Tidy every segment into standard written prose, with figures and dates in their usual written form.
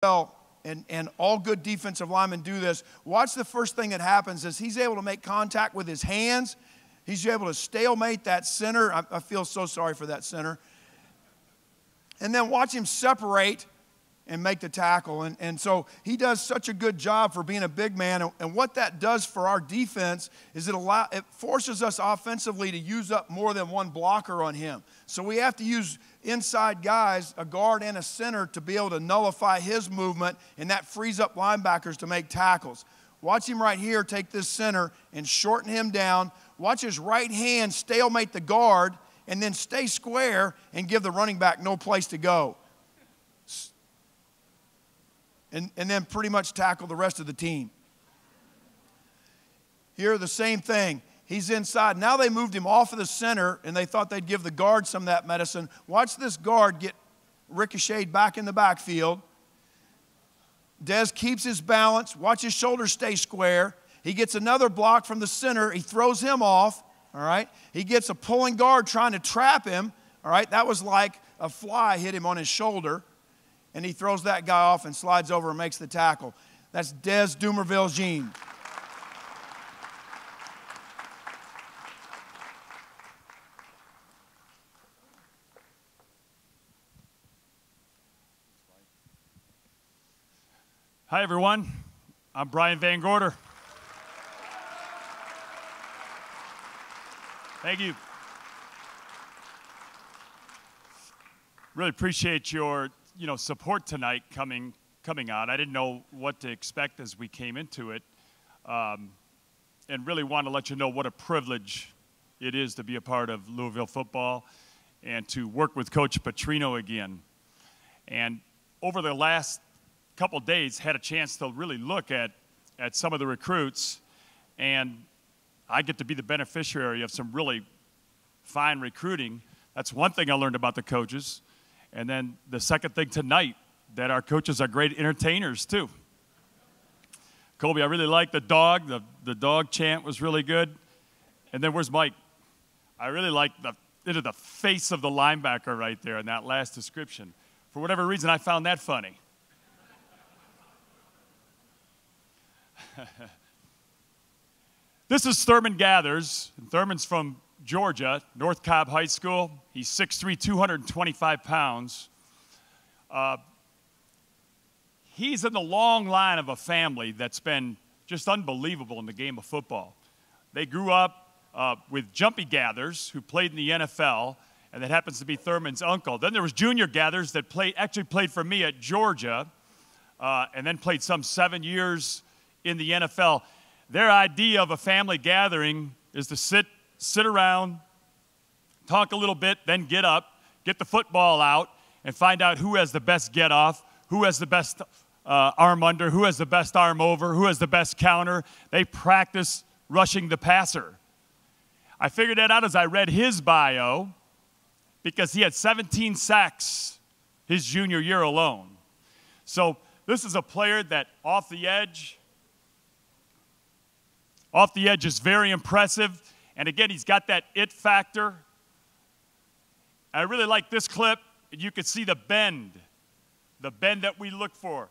well, and all good defensive linemen do this. Watch the first thing that happens is he's able to make contact with his hands. He's able to stalemate that center. I feel so sorry for that center. And then watch him separate and make the tackle. And so he does such a good job for being a big man. And what that does for our defense is it forces us offensively to use up more than one blocker on him. So we have to use inside guys, a guard and a center, to be able to nullify his movement, and that frees up linebackers to make tackles. Watch him right here take this center and shorten him down. Watch his right hand stalemate the guard and then stay square and give the running back no place to go. And then pretty much tackle the rest of the team. Here, the same thing. He's inside. Now they moved him off of the center, and they thought they'd give the guard some of that medicine. Watch this guard get ricocheted back in the backfield. Dez keeps his balance. Watch his shoulders stay square. He gets another block from the center. He throws him off. All right. He gets a pulling guard trying to trap him. All right. That was like a fly hit him on his shoulder. And he throws that guy off and slides over and makes the tackle. That's Dez Dumerville-Jean. Hi, everyone. I'm Brian Van Gorder. Thank you. Really appreciate your support tonight coming on. I didn't know what to expect as we came into it, and really want to let you know what a privilege it is to be a part of Louisville football and to work with Coach Petrino again. And over the last couple days, had a chance to really look at some of the recruits, and I get to be the beneficiary of some really fine recruiting. That's one thing I learned about the coaches. And then the second thing tonight, that our coaches are great entertainers too. Colby, I really liked the dog. The dog chant was really good. And then where's Mike? I really liked the face of the linebacker right there in that last description. For whatever reason, I found that funny. This is Thurman Gathers. Thurman's from Georgia, North Cobb High School. He's 6'3", 225 pounds. He's in the long line of a family that's been just unbelievable in the game of football. They grew up with Jumpy Gathers, who played in the NFL, and that happens to be Thurman's uncle. Then there was Junior Gathers that actually played for me at Georgia, and then played some 7 years in the NFL. Their idea of a family gathering is to sit around, talk a little bit, then get up, get the football out, and find out who has the best get off, who has the best arm under, who has the best arm over, who has the best counter. They practice rushing the passer. I figured that out as I read his bio, because he had 17 sacks his junior year alone. So this is a player that off the edge is very impressive. And again, he's got that it factor. I really like this clip. You can see the bend that we look for.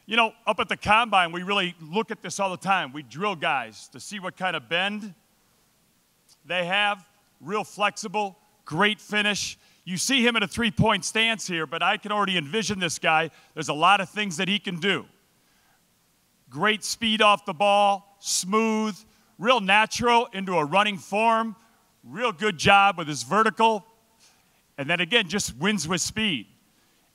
You know, up at the combine, we really look at this all the time. We drill guys to see what kind of bend they have. Real flexible, great finish. You see him in a three-point stance here, but I can already envision this guy. There's a lot of things that he can do. Great speed off the ball, smooth, real natural into a running form, real good job with his vertical, and then again, just wins with speed.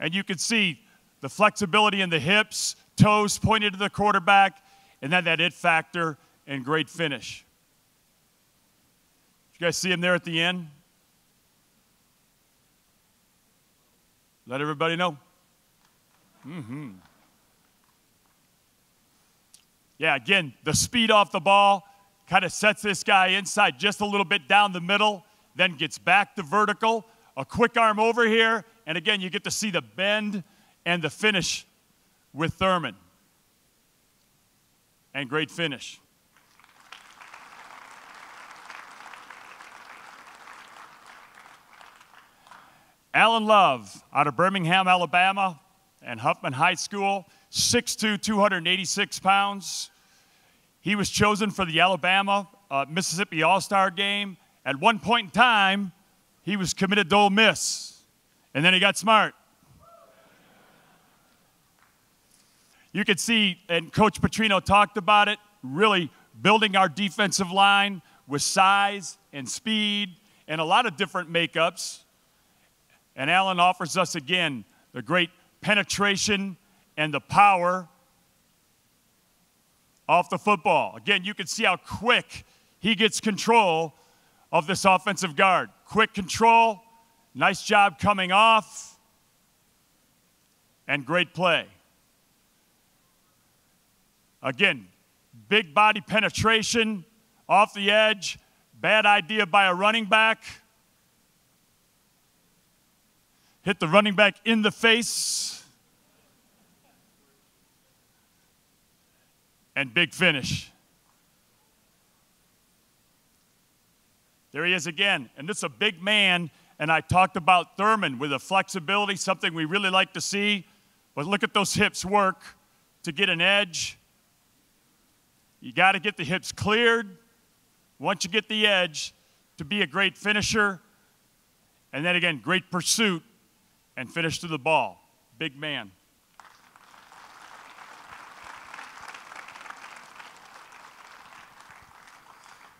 And you can see the flexibility in the hips, toes pointed to the quarterback, and then that it factor and great finish. Did you guys see him there at the end? Let everybody know. Yeah, again, the speed off the ball kind of sets this guy inside just a little bit down the middle, then gets back to vertical, a quick arm over here, and again, you get to see the bend and the finish with Thurman. And great finish. Alan Love out of Birmingham, Alabama, and Huffman High School. 6'2", 286 pounds. He was chosen for the Alabama-Mississippi All-Star game. At one point in time, he was committed to Ole Miss, and then he got smart. You could see, and Coach Petrino talked about it, really building our defensive line with size and speed and a lot of different makeups. And Alan offers us, again, the great penetration and the power off the football. Again, you can see how quick he gets control of this offensive guard. Quick control, nice job coming off, and great play. Again, big body penetration off the edge, bad idea by a running back. Hit the running back in the face. And big finish. There he is again. And this is a big man, and I talked about Thurman with a flexibility, something we really like to see. But look at those hips work to get an edge. You got to get the hips cleared once you get the edge to be a great finisher. And then again, great pursuit and finish to the ball. Big man.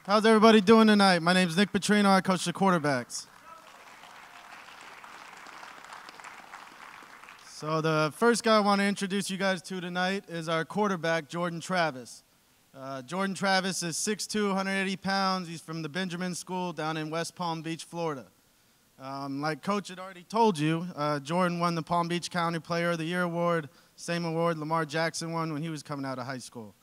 How's everybody doing tonight? My name's Nick Petrino. I coach the quarterbacks. So the first guy I want to introduce you guys to tonight is our quarterback, Jordan Travis. Jordan Travis is 6'2", 180 pounds. He's from the Benjamin School down in West Palm Beach, Florida. Like Coach had already told you, Jordan won the Palm Beach County Player of the Year award, same award Lamar Jackson won when he was coming out of high school.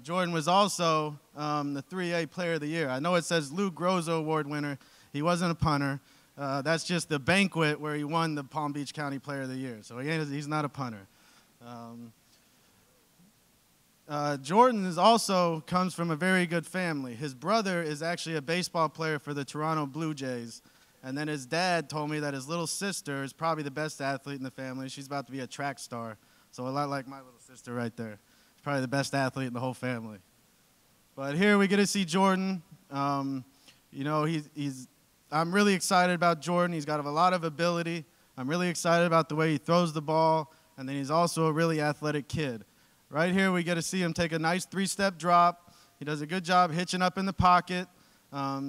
Jordan was also the 3A Player of the Year. I know it says Lou Grozo Award winner. He wasn't a punter. That's just the banquet where he won the Palm Beach County Player of the Year. So he's not a punter. Jordan also comes from a very good family. His brother is actually a baseball player for the Toronto Blue Jays. And then his dad told me that his little sister is probably the best athlete in the family. She's about to be a track star. So a lot like my little sister right there. She's probably the best athlete in the whole family. But here we get to see Jordan. You know, I'm really excited about Jordan. He's got a lot of ability. I'm really excited about the way he throws the ball. And then he's also a really athletic kid. Right here we get to see him take a nice 3-step drop. He does a good job hitching up in the pocket.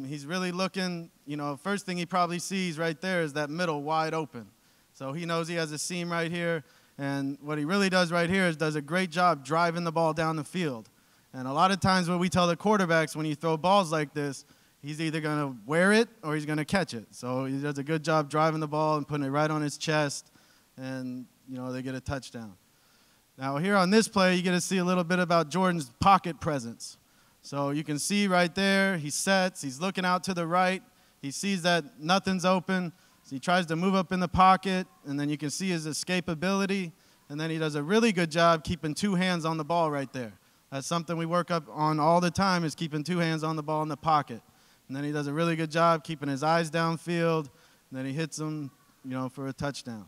He's really looking, you know, first thing he probably sees right there is that middle wide open. So he knows he has a seam right here. And what he really does right here is does a great job driving the ball down the field. And a lot of times what we tell the quarterbacks when you throw balls like this, he's either going to wear it or he's going to catch it. So he does a good job driving the ball and putting it right on his chest. And, you know, they get a touchdown. Now here on this play, you get to see a little bit about Jordan's pocket presence. So you can see right there, he sets, he's looking out to the right. He sees that nothing's open, so he tries to move up in the pocket, and then you can see his escapability, and then he does a really good job keeping 2 hands on the ball right there. That's something we work up on all the time is keeping 2 hands on the ball in the pocket. And then he does a really good job keeping his eyes downfield, and then he hits them, you know, for a touchdown.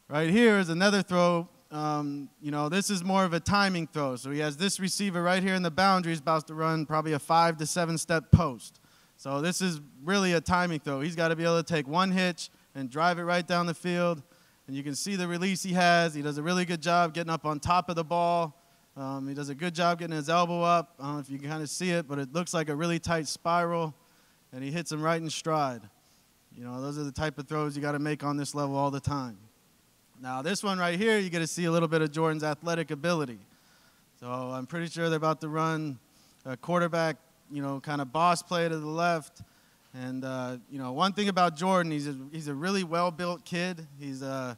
Right here is another throw. You know, this is more of a timing throw. So he has this receiver right here in the boundary. He's about to run probably a 5 to 7-step post. So this is really a timing throw. He's got to be able to take 1 hitch and drive it right down the field. And you can see the release he has. He does a really good job getting up on top of the ball. He does a good job getting his elbow up. I don't know if you can kind of see it, but it looks like a really tight spiral. And he hits him right in stride. You know, those are the type of throws you got to make on this level all the time. Now, this one right here, you get to see a little bit of Jordan's athletic ability. So I'm pretty sure they're about to run a quarterback, you know, kind of boss play to the left. And, you know, one thing about Jordan, he's a really well-built kid. He's, you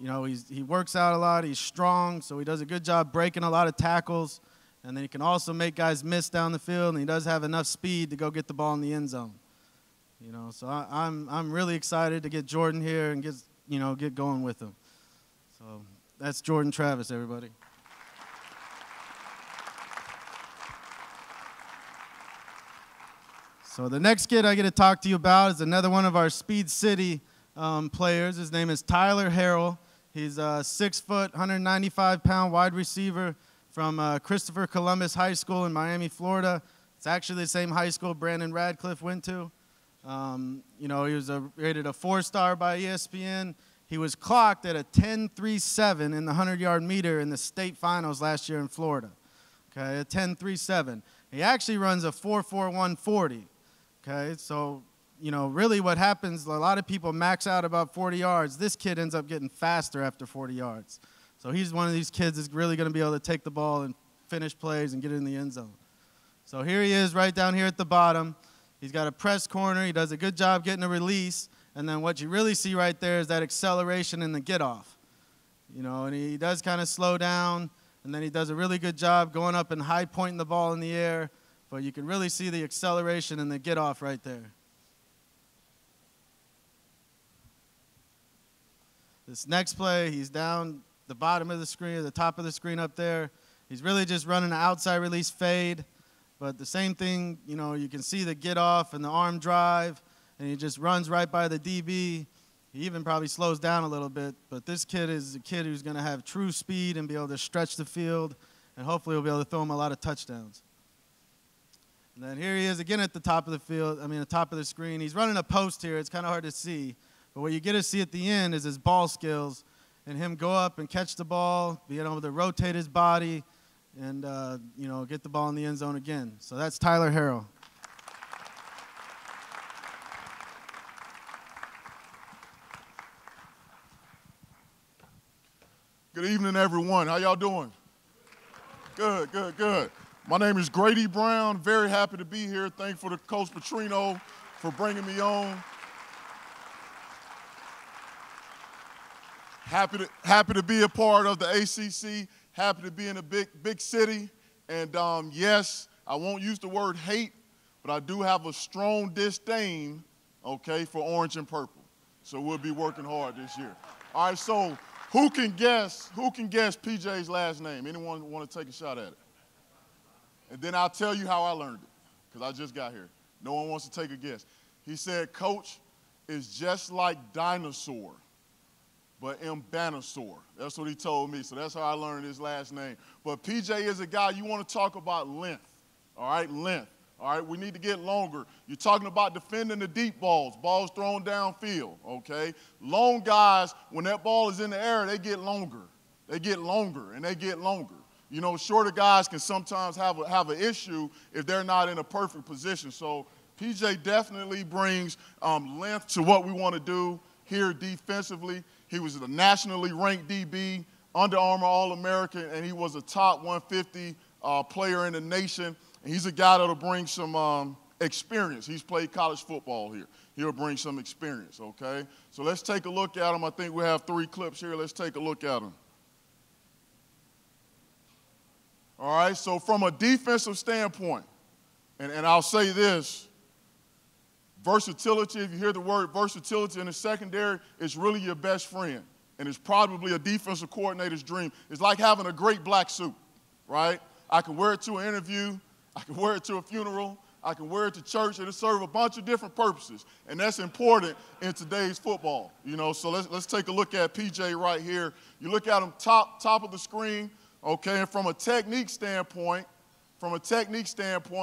know, he works out a lot. He's strong, so he does a good job breaking a lot of tackles. And then he can also make guys miss down the field, and he does have enough speed to go get the ball in the end zone. You know, so I'm really excited to get Jordan here and get going with him. So that's Jordan Travis, everybody. So the next kid I get to talk to you about is another one of our Speed City players. His name is Tyler Harrell. He's a 6 foot, 195-pound wide receiver from Christopher Columbus High School in Miami, Florida. It's actually the same high school Brandon Radcliffe went to. You know, he was rated a 4-star by ESPN. He was clocked at a 10.37 in the 100-yard meter in the state finals last year in Florida. Okay, a 10.37. He actually runs a 4.41 40. Okay, so, you know, really what happens, a lot of people max out about 40 yards. This kid ends up getting faster after 40 yards. So he's one of these kids that's really going to be able to take the ball and finish plays and get it in the end zone. So here he is right down here at the bottom. He's got a press corner. He does a good job getting a release. And then what you really see right there is that acceleration in the get-off. You know, and he does kind of slow down, and then he does a really good job going up and high pointing the ball in the air. But you can really see the acceleration and the get-off right there. This next play, he's down the bottom of the screen, or the top of the screen up there. He's really just running an outside release fade. But the same thing, you know, you can see the get-off and the arm drive, and he just runs right by the DB. He even probably slows down a little bit. But this kid is a kid who's going to have true speed and be able to stretch the field, and hopefully we'll be able to throw him a lot of touchdowns. And then here he is again at the top of the field, the top of the screen. He's running a post here. It's kind of hard to see. But what you get to see at the end is his ball skills and him go up and catch the ball, being able to rotate his body, and you know, get the ball in the end zone again. So that's Tyler Harrell. Good evening, everyone. How y'all doing? Good, good, good. My name is Grady Brown. Very happy to be here. Thankful to Coach Petrino for bringing me on. Happy to be a part of the ACC. Happy to be in a big city. And yes, I won't use the word hate, but I do have a strong disdain, okay, for orange and purple. So we'll be working hard this year. All right, so who can guess PJ's last name? Anyone want to take a shot at it? And then I'll tell you how I learned it, because I just got here. No one wants to take a guess. He said, Coach, is just like dinosaur, but Mbanasaur. That's what he told me, so that's how I learned his last name. But PJ is a guy, you want to talk about length, all right, length. All right, we need to get longer. You're talking about defending the deep balls thrown downfield, okay? Long guys, when that ball is in the air, they get longer. They get longer, and they get longer. You know, shorter guys can sometimes have an issue if they're not in a perfect position. So PJ definitely brings length to what we want to do here defensively. He was a nationally ranked DB, Under Armour All-American, and he was a top 150 player in the nation. And he's a guy that'll bring some experience. He's played college football here. He'll bring some experience, okay? So let's take a look at him. I think we have 3 clips here. Let's take a look at him. All right, so from a defensive standpoint, and I'll say this, versatility, if you hear the word versatility in the secondary, it's really your best friend. And it's probably a defensive coordinator's dream. It's like having a great black suit, right? I can wear it to an interview. I can wear it to a funeral. I can wear it to church. It'll serve a bunch of different purposes. And that's important in today's football. You know, so let's take a look at PJ right here. You look at him top of the screen, okay, and from a technique standpoint,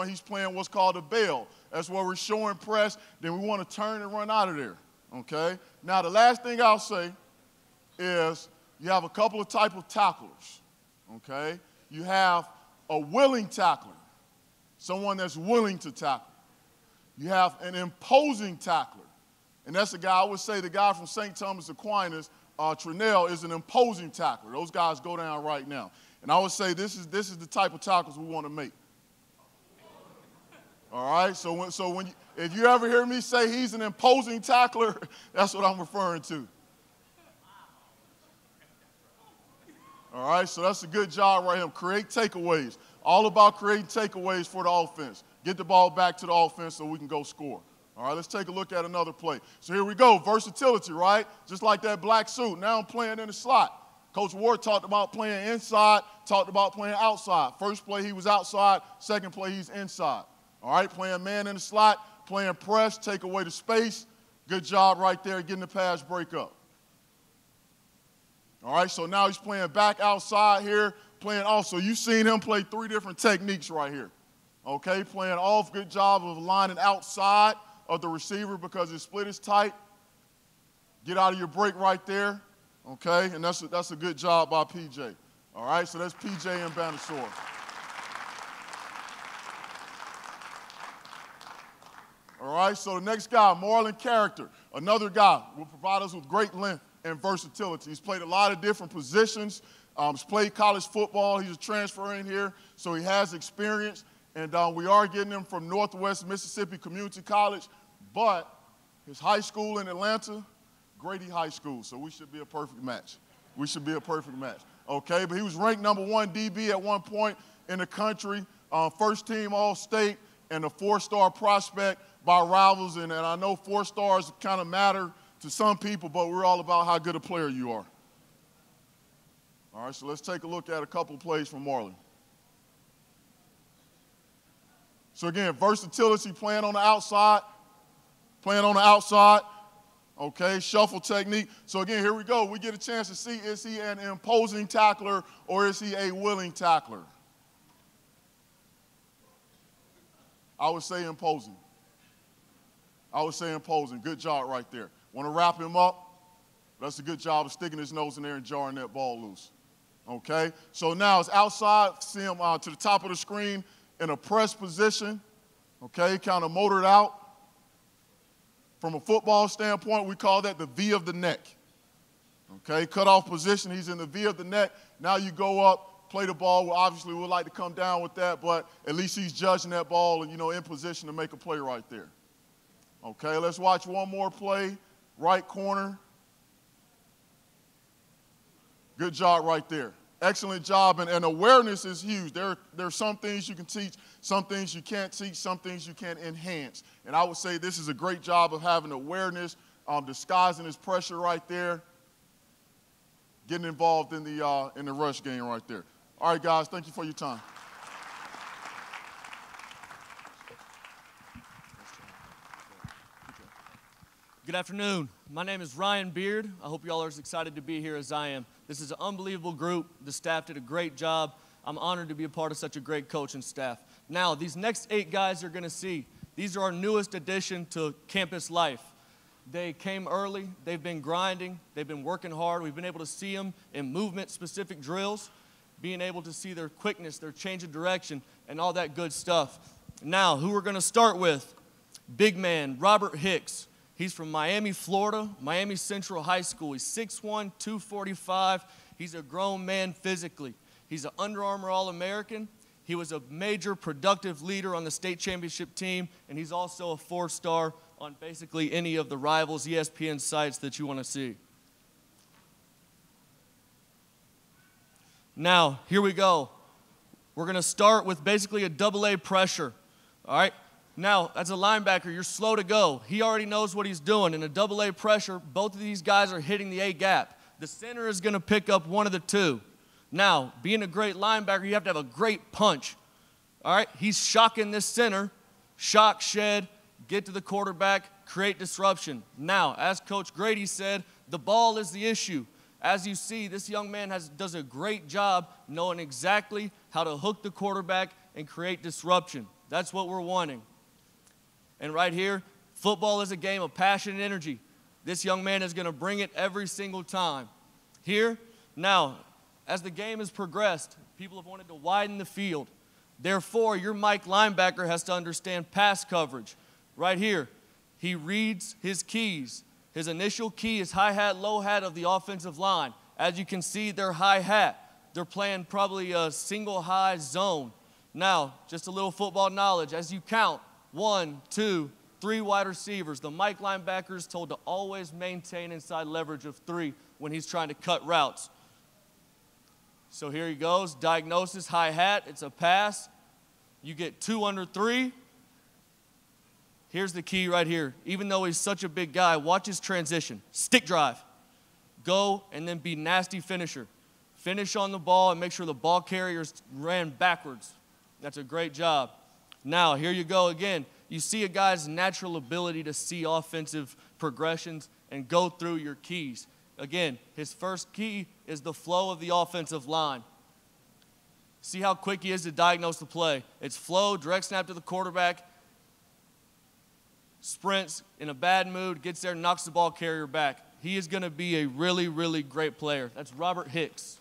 he's playing what's called a bail. That's where we're showing press, then we want to turn and run out of there, okay? Now, the last thing I'll say is you have a couple of type of tacklers, okay? You have a willing tackler, someone that's willing to tackle. You have an imposing tackler, and that's the guy, I would say the guy from St. Thomas Aquinas, Trinell, is an imposing tackler. Those guys go down right now. And I would say this is the type of tackles we want to make. All right, if you ever hear me say he's an imposing tackler, that's what I'm referring to. All right, so that's a good job right here. Create takeaways. All about creating takeaways for the offense. Get the ball back to the offense so we can go score. All right, let's take a look at another play. So here we go, versatility, right? Just like that black suit. Now I'm playing in the slot. Coach Ward talked about playing inside, talked about playing outside. First play he was outside, second play he's inside. All right, playing man in the slot, playing press, take away the space. Good job right there getting the pass break up. All right, so now he's playing back outside here, playing also. You've seen him play 3 different techniques right here. Okay, playing off, good job of lining outside of the receiver because his split is tight. Get out of your break right there, okay? And that's a good job by PJ. All right, so that's PJ and Banasaur. All right, so the next guy, Marlon Character, another guy will provide us with great length and versatility. He's played a lot of different positions. He's played college football. He's a transfer in here, so he has experience. And we are getting him from Northwest Mississippi Community College, but his high school in Atlanta, Grady High School, so we should be a perfect match. We should be a perfect match. Okay, but he was ranked #1 DB at one point in the country, first team All-State, and a 4-star prospect by rivals. And I know 4 stars kind of matter to some people, but we're all about how good a player you are. All right, so let's take a look at a couple plays from Marlon. So again, versatility, playing on the outside, okay, shuffle technique. So again, here we go. We get a chance to see, is he an imposing tackler or is he a willing tackler? I would say imposing. Good job right there. Want to wrap him up? That's a good job of sticking his nose in there and jarring that ball loose. Okay, so now it's outside. See him to the top of the screen in a press position. Okay, kind of motored out. From a football standpoint, we call that the V of the neck. Okay, cutoff position, he's in the V of the neck. Now you go up, play the ball. Well, obviously, we'd like to come down with that, but at least he's judging that ball and, in position to make a play right there. Okay, let's watch one more play. Right corner. Good job right there. Excellent job, and awareness is huge. There are some things you can teach, some things you can't teach, some things you can enhance. And I would say this is a great job of having awareness, disguising his pressure right there, getting involved in the rush game right there. All right, guys, thank you for your time. Good afternoon. My name is Ryan Beard. I hope you all are as excited to be here as I am. This is an unbelievable group. The staff did a great job. I'm honored to be a part of such a great coaching staff. Now, these next 8 guys you're going to see, these are our newest addition to campus life. They came early. They've been grinding. They've been working hard. We've been able to see them in movement-specific drills, being able to see their quickness, their change of direction, and all that good stuff. Now, who we're going to start with, big man, Robert Hicks. He's from Miami, Florida, Miami Central High School. He's 6'1", 245. He's a grown man physically. He's an Under Armour All-American. He was a major productive leader on the state championship team, and he's also a 4-star on basically any of the rivals ESPN sites that you want to see. Now, here we go. We're going to start with basically a double-A pressure, all right? Now, as a linebacker, you're slow to go. He already knows what he's doing. In a double-A pressure, both of these guys are hitting the A gap. The center is going to pick up one of the two. Now, being a great linebacker, you have to have a great punch. All right, he's shocking this center, shock, shed, get to the quarterback, create disruption. Now, as Coach Grady said, the ball is the issue. As you see, this young man does a great job knowing exactly how to hook the quarterback and create disruption. That's what we're wanting. And right here, football is a game of passion and energy. This young man is going to bring it every single time. Here, now, as the game has progressed, people have wanted to widen the field. Therefore, your Mike linebacker has to understand pass coverage. Right here, he reads his keys. His initial key is high-hat, low-hat of the offensive line. As you can see, they're high-hat. They're playing probably a single-high zone. Now, just a little football knowledge. As you count, 1, 2, 3 wide receivers. The Mike linebacker is told to always maintain inside leverage of 3 when he's trying to cut routes. So here he goes, diagnosis, high-hat, it's a pass. You get 2 under 3. Here's the key right here. Even though he's such a big guy, watch his transition. Stick drive. Go and then be nasty finisher. Finish on the ball and make sure the ball carriers ran backwards. That's a great job. Now, here you go again. You see a guy's natural ability to see offensive progressions and go through your keys. Again, his first key is the flow of the offensive line. See how quick he is to diagnose the play. It's flow, direct snap to the quarterback, sprints in a bad mood, gets there, knocks the ball carrier back. He is going to be a really, really great player. That's Robert Hicks.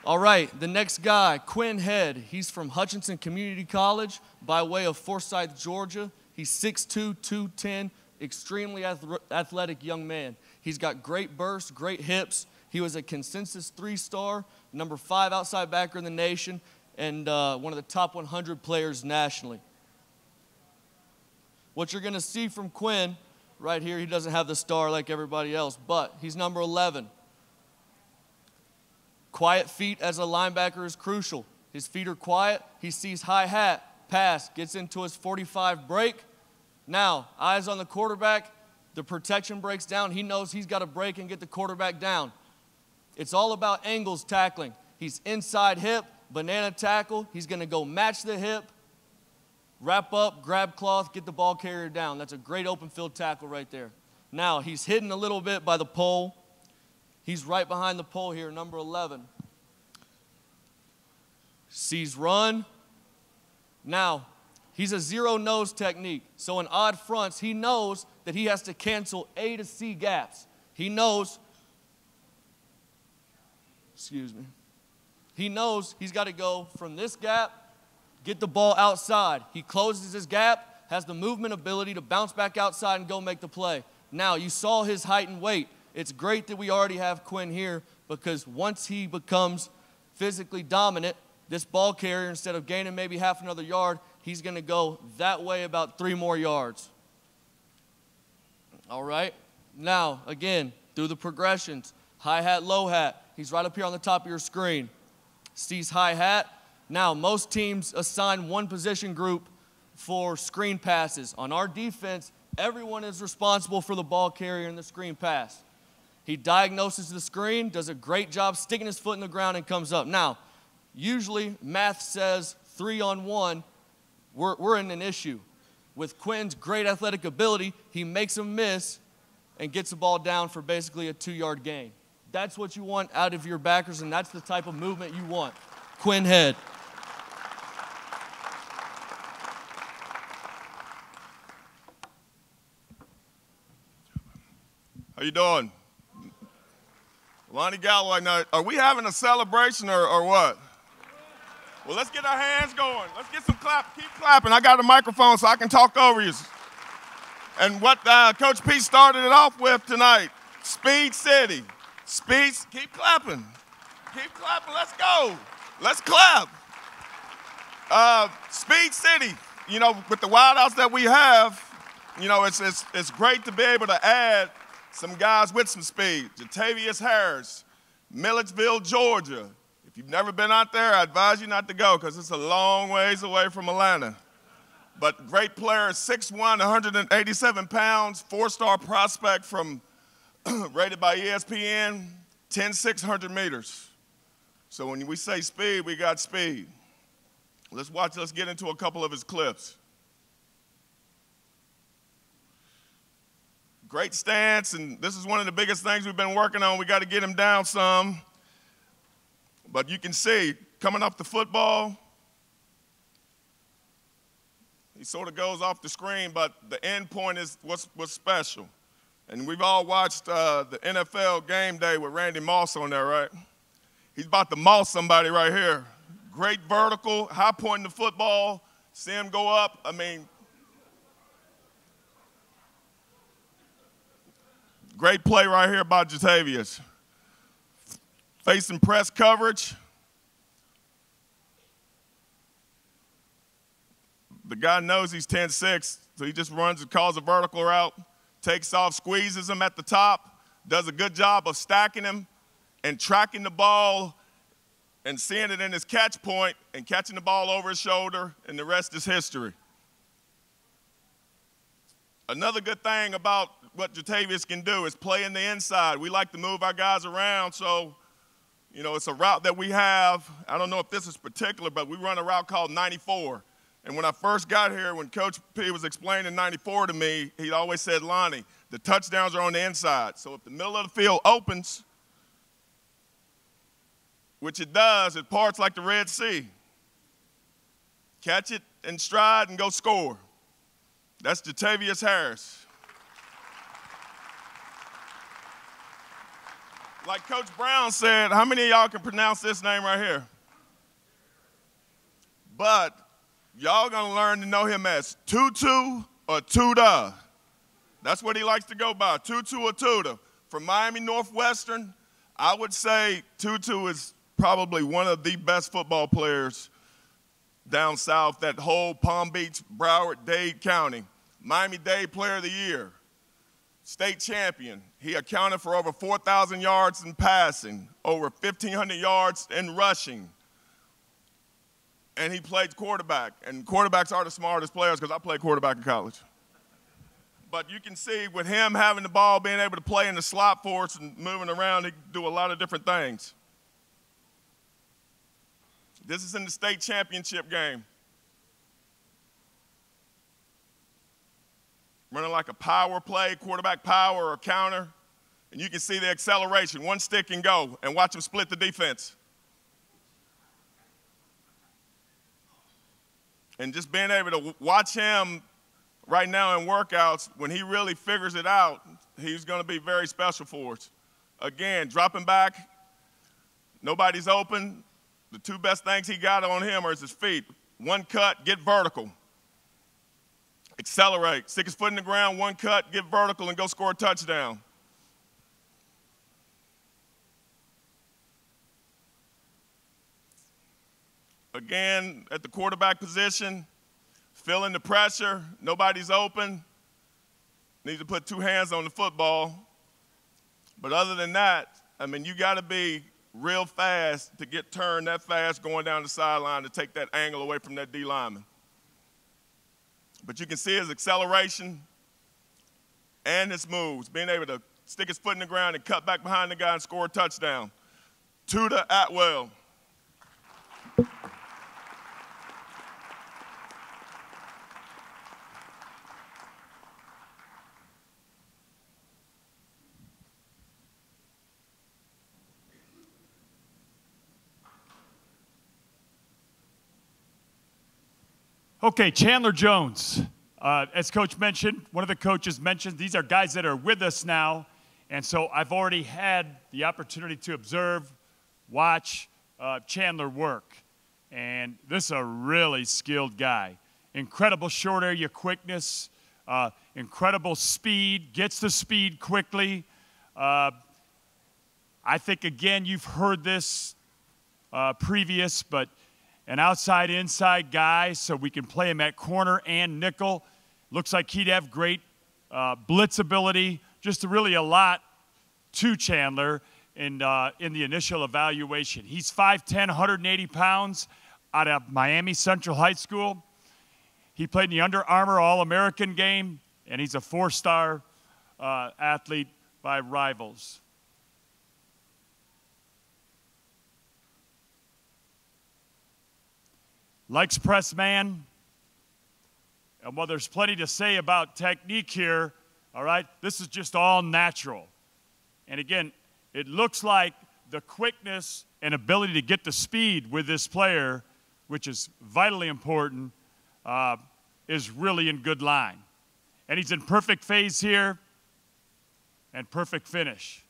All right, the next guy, Quinn Head. He's from Hutchinson Community College by way of Forsyth, Georgia. He's 6'2", 210, extremely athletic young man. He's got great burst, great hips. He was a consensus 3-star, number 5 outside backer in the nation, and one of the top 100 players nationally. What you're going to see from Quinn right here, he doesn't have the star like everybody else, but he's number 11. Quiet feet as a linebacker is crucial. His feet are quiet. He sees high hat, pass, gets into his 45 break. Now, eyes on the quarterback. The protection breaks down. He knows he's got to break and get the quarterback down. It's all about angles tackling. He's inside hip, banana tackle. He's going to go match the hip, wrap up, grab cloth, get the ball carrier down. That's a great open field tackle right there. Now, he's hidden a little bit by the pole. He's right behind the pole here, number 11. Sees run. Now, he's a zero-nose technique. So in odd fronts, he knows that he has to cancel A to C gaps. He knows, he knows he's got to go from this gap, get the ball outside. He closes his gap, has the movement ability to bounce back outside and go make the play. Now, you saw his height and weight. It's great that we already have Quinn here because once he becomes physically dominant, this ball carrier, instead of gaining maybe half another yard, he's going to go that way about 3 more yards. All right? Now, again, through the progressions, high hat, low hat. He's right up here on the top of your screen. Sees high hat. Now, most teams assign one position group for screen passes. On our defense, everyone is responsible for the ball carrier and the screen pass. He diagnoses the screen, does a great job sticking his foot in the ground, and comes up. Now, usually math says 3-on-1, we're in an issue. With Quinn's great athletic ability, he makes a miss and gets the ball down for basically a 2-yard gain. That's what you want out of your backers, and that's the type of movement you want. Quinn Head. How you doing? Lonnie Galloway, now, are we having a celebration or what? Well, let's get our hands going. Let's get some clap. Keep clapping. I got a microphone so I can talk over you. And what Coach P started it off with tonight, Speed City. Keep clapping. Keep clapping. Let's go. Let's clap. Speed City, you know, with the wideouts that we have, you know, it's great to be able to add some guys with some speed. Jatavius Harris, Milledgeville, Georgia. If you've never been out there, I advise you not to go because it's a long ways away from Atlanta. But great player, 6'1", 187 pounds, 4-star prospect from, rated by ESPN, 10,600 meters. So when we say speed, we got speed. Let's get into a couple of his clips. Great stance, and this is one of the biggest things we've been working on. We got to get him down some. But you can see, coming off the football, he sort of goes off the screen, but the end point is what's special. And we've all watched the NFL Game Day with Randy Moss on there, right? He's about to moss somebody right here. Great vertical, high point in the football, see him go up. I mean, great play right here by Jatavius. Facing press coverage. The guy knows he's 10'6", so he just runs and calls a vertical route, takes off, squeezes him at the top, does a good job of stacking him and tracking the ball and seeing it in his catch point and catching the ball over his shoulder, and the rest is history. Another good thing about what Jatavius can do is play in the inside. We like to move our guys around, so you know, it's a route that we have. I don't know if this is particular, but we run a route called 94. And when I first got here, when Coach P was explaining 94 to me, he always said, Lonnie, the touchdowns are on the inside. So if the middle of the field opens, which it does, it parts like the Red Sea. Catch it in stride and go score. That's Jatavius Harris. Like Coach Brown said, how many of y'all can pronounce this name right here? But y'all gonna learn to know him as Tutu or Tuda. That's what he likes to go by, Tutu or Tuda. From Miami Northwestern, I would say Tutu is probably one of the best football players down south, that whole Palm Beach, Broward, Dade County. Miami-Dade Player of the Year, state champion. He accounted for over 4,000 yards in passing, over 1,500 yards in rushing. And he played quarterback. And quarterbacks are the smartest players because I played quarterback in college. But you can see with him having the ball, being able to play in the slot for us and moving around, he can do a lot of different things. This is in the state championship game. Running like a power play, quarterback power or counter. And you can see the acceleration, one stick and go, and watch him split the defense. And just being able to watch him right now in workouts, when he really figures it out, he's going to be very special for us. Again, dropping back, nobody's open. The two best things he got on him are his feet. One cut, get vertical. Accelerate, stick his foot in the ground, one cut, get vertical, and go score a touchdown. Again, at the quarterback position, feeling the pressure, nobody's open, needs to put two hands on the football. But other than that, I mean, you got to be real fast to get turned that fast going down the sideline to take that angle away from that D lineman. But you can see his acceleration and his moves, being able to stick his foot in the ground and cut back behind the guy and score a touchdown. Tuda Atwell. Okay, Chandler Jones. As Coach mentioned, one of the coaches mentioned, these are guys that are with us now. And so I've already had the opportunity to observe, watch Chandler work. And this is a really skilled guy. Incredible short area quickness, incredible speed, gets the speed quickly. I think, again, you've heard this previous, but an outside-inside guy, so we can play him at corner and nickel. Looks like he'd have great blitz ability, just really a lot to Chandler in the initial evaluation. He's 5'10", 180 pounds, out of Miami Central High School. He played in the Under Armour All-American game, and he's a four-star athlete by Rivals. Likes press man. And while there's plenty to say about technique here, all right, this is just all natural. And again, it looks like the quickness and ability to get the speed with this player, which is vitally important, is really in good line. And he's in perfect phase here and perfect finish.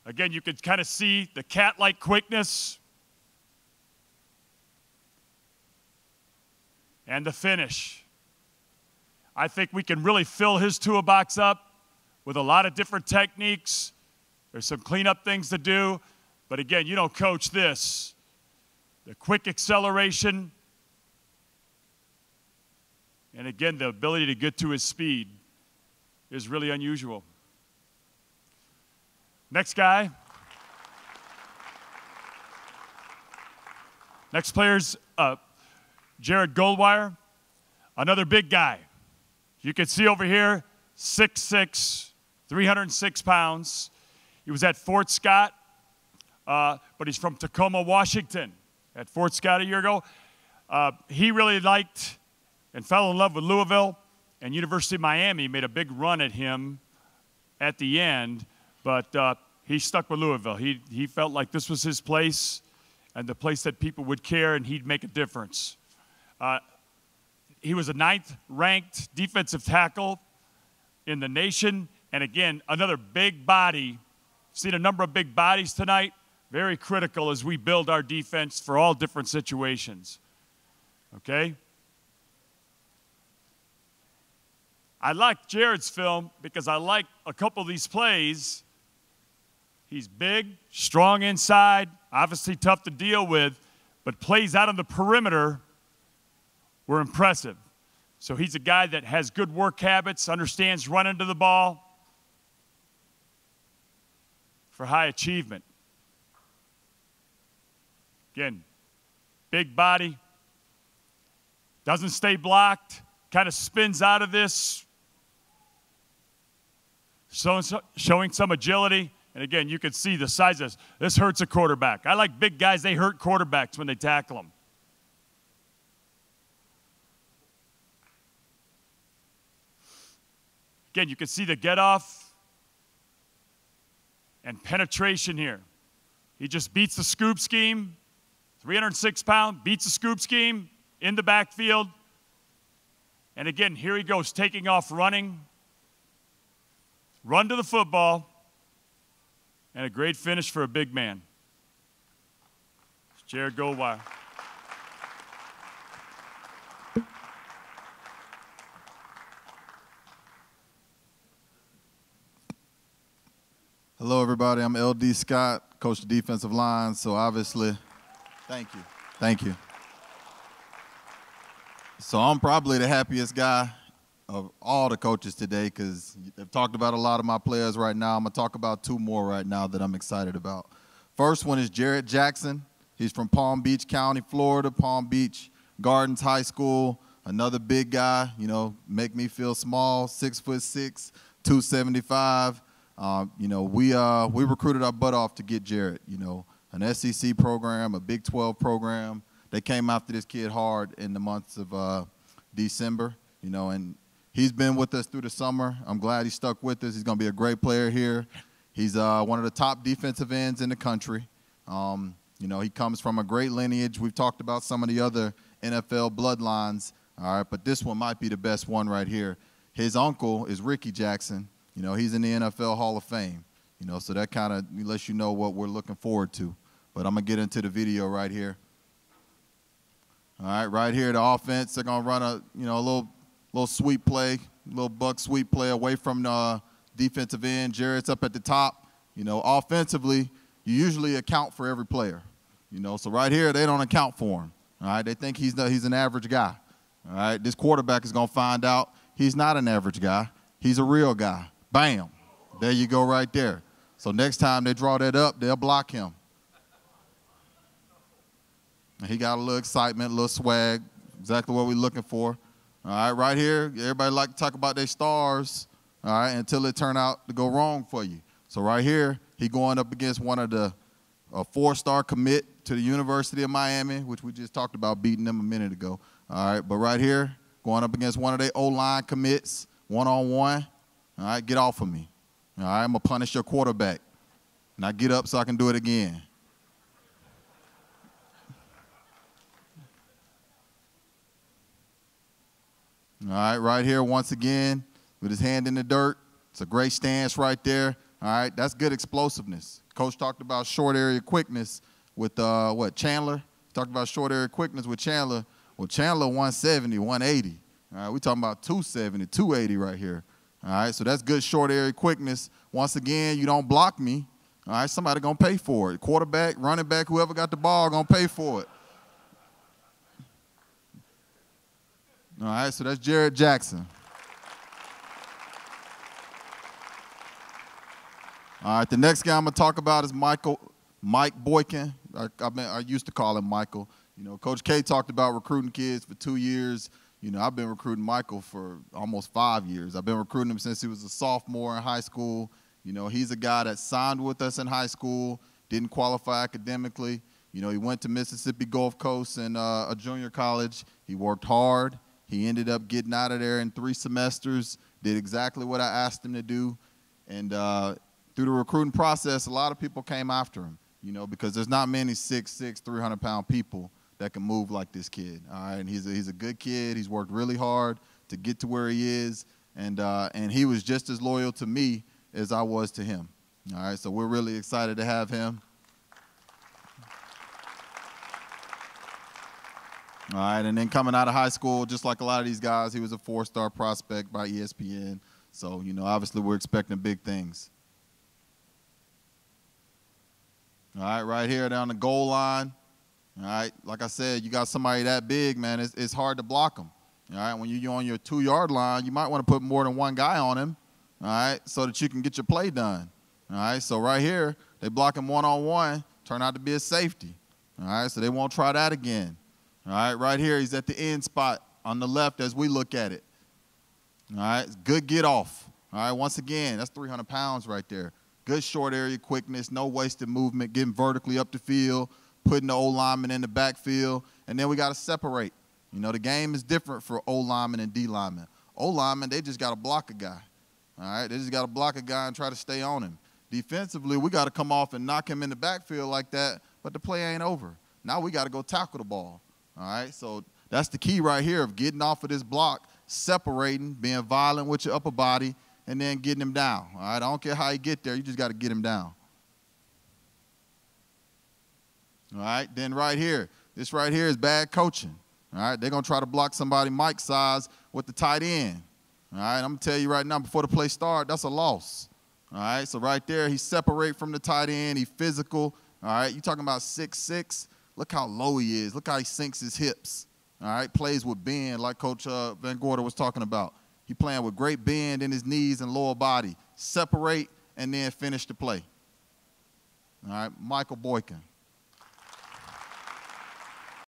Again, you can kind of see the cat-like quickness and the finish. I think we can really fill his toolbox up with a lot of different techniques. There's some cleanup things to do, but again, you don't coach this. The quick acceleration, and again, the ability to get to his speed is really unusual. Next guy. Next player's JARRETT GOLDWIRE, another big guy. You can see over here, 6'6", 306 pounds. He was at Fort Scott, but he's from Tacoma, Washington, at Fort Scott a year ago. He really liked and fell in love with Louisville, and University of Miami made a big run at him at the end, but he stuck with Louisville. He felt like this was his place and the place that people would care and he'd make a difference. He was a 9th ranked defensive tackle in the nation, and again, another big body. Seen a number of big bodies tonight. Very critical as we build our defense for all different situations. Okay? I like Jarrett's film because I like a couple of these plays. He's big, strong inside, obviously tough to deal with, but plays out on the perimeter were impressive. So he's a guy that has good work habits, understands running to the ball for high achievement. Again, big body, doesn't stay blocked, kind of spins out of this, showing some agility. And again, you can see the size of this. This hurts a quarterback. I like big guys. They hurt quarterbacks when they tackle them. Again, you can see the get off and penetration here. He just beats the scoop scheme. 306 pound, beats the scoop scheme in the backfield. And again, here he goes, taking off running. Run to the football. And a great finish for a big man. It's Jarrett Goldwire. Hello, everybody. I'm LD Scott, coach of defensive line. So obviously, thank you. So I'm probably the happiest guy of all the coaches today because they've talked about a lot of my players right now. I'm going to talk about 2 more right now that I'm excited about. First one is Jarrett Jackson. He's from Palm Beach County, Florida, Palm Beach Gardens High School. Another big guy, you know, make me feel small, 6'6", 275. You know, we recruited our butt off to get Jarrett, you know, an SEC program, a Big 12 program. They came after this kid hard in the months of December, you know, and he's been with us through the summer. I'm glad he stuck with us. He's going to be a great player here. He's one of the top defensive ends in the country. You know, he comes from a great lineage. We've talked about some of the other NFL bloodlines, all right, but this one might be the best one right here. His uncle is Ricky Jackson. You know, he's in the NFL Hall of Fame, you know, so that kind of lets you know what we're looking forward to. But I'm going to get into the video right here. All right, right here, the offense, they're going to run a, you know, a little sweep play, little buck sweep play away from the defensive end. Jarrett's up at the top. You know, offensively, you usually account for every player. You know, so right here, they don't account for him. All right, they think he's an average guy. All right, this quarterback is going to find out he's not an average guy. He's a real guy. Bam. There you go right there. So next time they draw that up, they'll block him. And he got a little excitement, a little swag, exactly what we're looking for. All right, right here, everybody like to talk about their stars, all right, until it turn out to go wrong for you. So right here, he going up against one of the 4-star commit to the University of Miami, which we just talked about beating them a minute ago. All right, but right here, going up against one of their O-line commits, one-on-one. All right, get off of me. All right, I'm going to punish your quarterback. Now get up so I can do it again. All right, right here once again with his hand in the dirt. It's a great stance right there. All right, that's good explosiveness. Coach talked about short area quickness with, Chandler? Talked about short area quickness with Chandler. Well, Chandler 170, 180. All right, we're talking about 270, 280 right here. All right, so that's good short area quickness. Once again, you don't block me. All right, somebody going to pay for it. Quarterback, running back, whoever got the ball going to pay for it. All right, so that's Jarrett Jackson. All right, the next guy I'm going to talk about is Mike Boykin. I used to call him Michael. You know, Coach K talked about recruiting kids for 2 years. You know, I've been recruiting Michael for almost 5 years. I've been recruiting him since he was a sophomore in high school. You know, he's a guy that signed with us in high school, didn't qualify academically. You know, he went to Mississippi Gulf Coast in a junior college. He worked hard. He ended up getting out of there in 3 semesters, did exactly what I asked him to do. And through the recruiting process, a lot of people came after him, you know, because there's not many 6'6", 300-pound people that can move like this kid. All right, and he's a good kid. He's worked really hard to get to where he is, and he was just as loyal to me as I was to him. All right, so we're really excited to have him. All right, and then coming out of high school, just like a lot of these guys, he was a 4-star prospect by ESPN. So, you know, obviously we're expecting big things. All right, right here down the goal line. All right, like I said, you got somebody that big, man, it's hard to block him. All right, when you're on your 2-yard line, you might want to put more than one guy on him, all right, so that you can get your play done. All right, so right here, they block him one-on-one, turn out to be a safety. All right, so they won't try that again. All right, right here, he's at the end spot on the left as we look at it. All right, good get off. All right, once again, that's 300 pounds right there. Good short area quickness, no wasted movement, getting vertically up the field, putting the O-lineman in the backfield, and then we got to separate. You know, the game is different for O-lineman and D-lineman. O-lineman, they just got to block a guy. All right, they just got to block a guy and try to stay on him. Defensively, we got to come off and knock him in the backfield like that, but the play ain't over. Now we got to go tackle the ball. All right, so that's the key right here of getting off of this block, separating, being violent with your upper body, and then getting him down. All right, I don't care how you get there, you just got to get him down. All right, then right here, this right here is bad coaching. All right, they're going to try to block somebody Mike's size with the tight end. All right, I'm going to tell you right now, before the play starts, that's a loss. All right, so right there, he separate from the tight end, he physical. All right, you talking about 6'6". Look how low he is. Look how he sinks his hips. All right, plays with bend like Coach Van Gorder was talking about. He playing with great bend in his knees and lower body. Separate and then finish the play. All right, Michael Boykin.